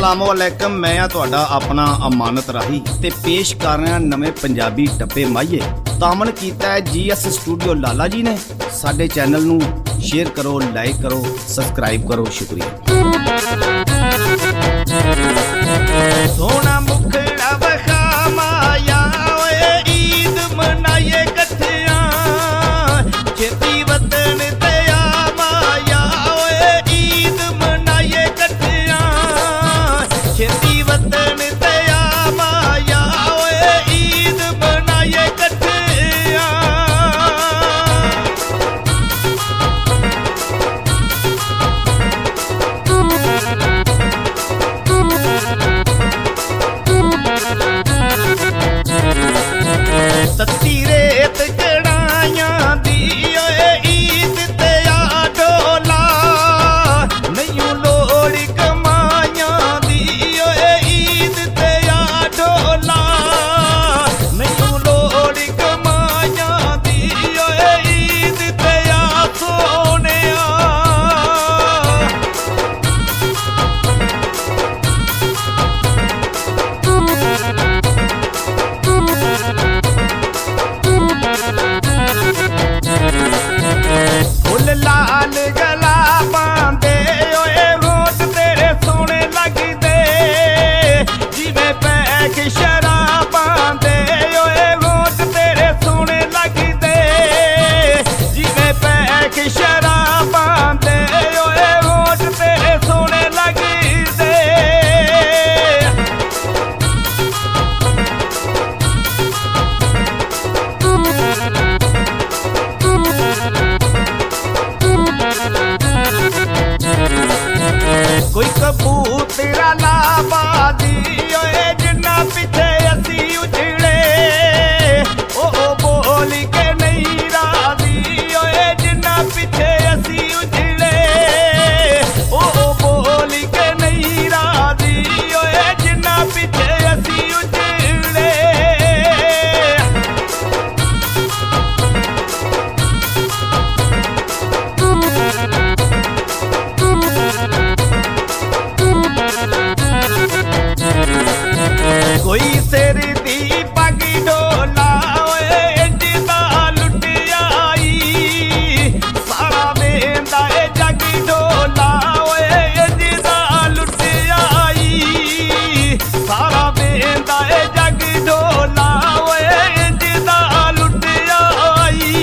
अस्सलामुअलैकुम, मैं आ तुहाडा अपना अमानत राही ते पेश कर रहा नवे पंजाबी टप्पे माहिए। तामन कीता है GS स्टूडियो लाला जी ने। साडे चैनल नू शेयर करो, लाइक करो, सब्सक्राइब करो, शुक्रिया। सोना मुखड़ा वखा माया ओए ईद मनाइए कठिया खेती वतन ते आ माया ओए ईद मनाइए कठिया खेती वतन ते आ माया ओए ईद मनाइए कठिया। तत्ती रेत कड़ाइया दी ओए ईद ते आ डोला नैयू लोड़ कमाइया दी ओए ईद ते आ डोला नैयू लोड़ कमाइया दी ओए ईद ते आ सोनिया। फुल लाल गला पांदे ओए होठ तेरे सोने लगदे जिवें पैक शराबां दे ओए होठ तेरे सोने लगदे जिवें पैक शराबां दे ओए होठ तेरे सोने लगदे। कोई कबूतरा लाबादी ओए जिन्ना पिछे असी उजड़े ओ बोल के नहीं राजी ओए जिन्ना पिछे असी उजड़े ओ बोल के नहीं राजी ओए जिन्ना पिछे असी उजड़े। कोई सिर दी पग डोला ओए जिदा लुट आई सारा वेंदा ए जग डोला ओए जिदा लुट आई सारा वेंदा ए जग डोला ओए जिदा लुट आई।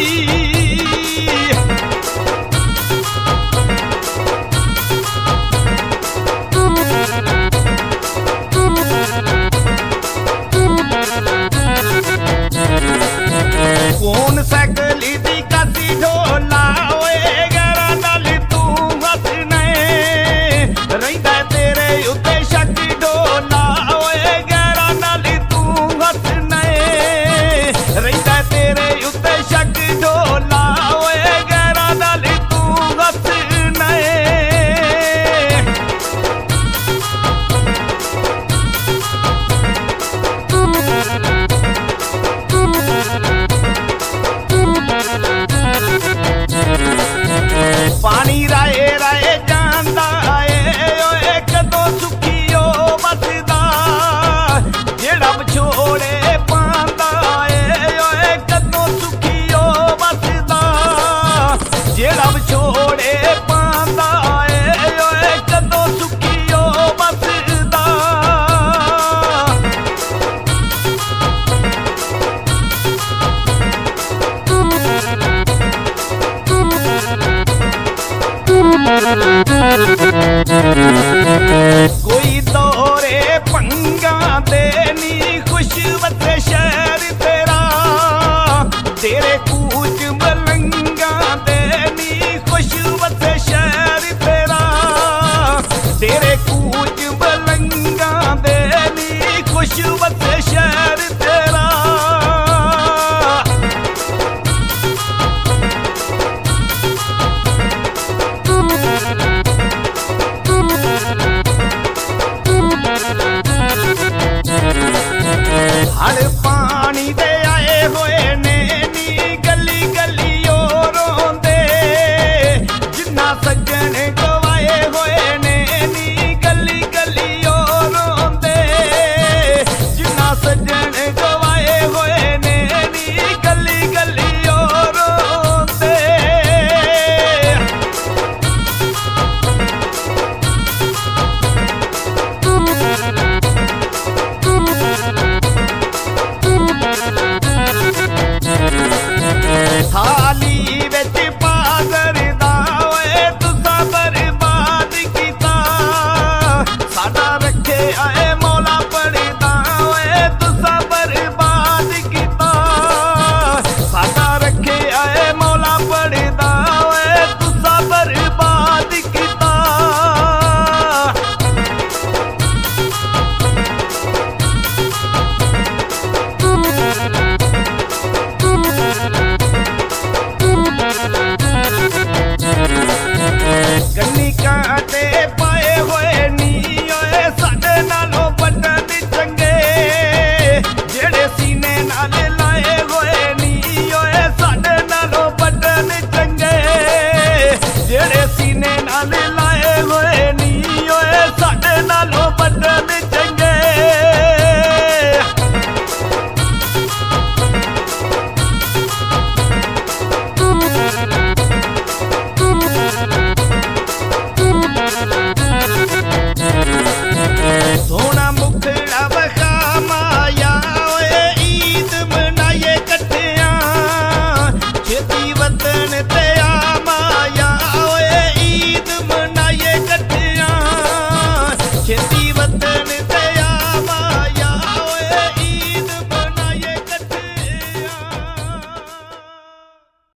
कौन सैकली दी कासी ढोला ओए गरा नाल तू हसने रहिंदा तेरे उत्ते शक ढोला ओए गरा नाल तू हसने रहिंदा तेरे उत्ते शक ढोला ओए गरा नाल तू हसने। पानी राए राए जांदा ए ओए कदों सुखियो बसदा जेड़ा विछोड़े पांदा ए ओए कदों सुखियो बसदा जेड़ा विछोड़े पांदा ए ओए कदों सुखियो बसदा। कोई दौरे पंगा देनी खुश वते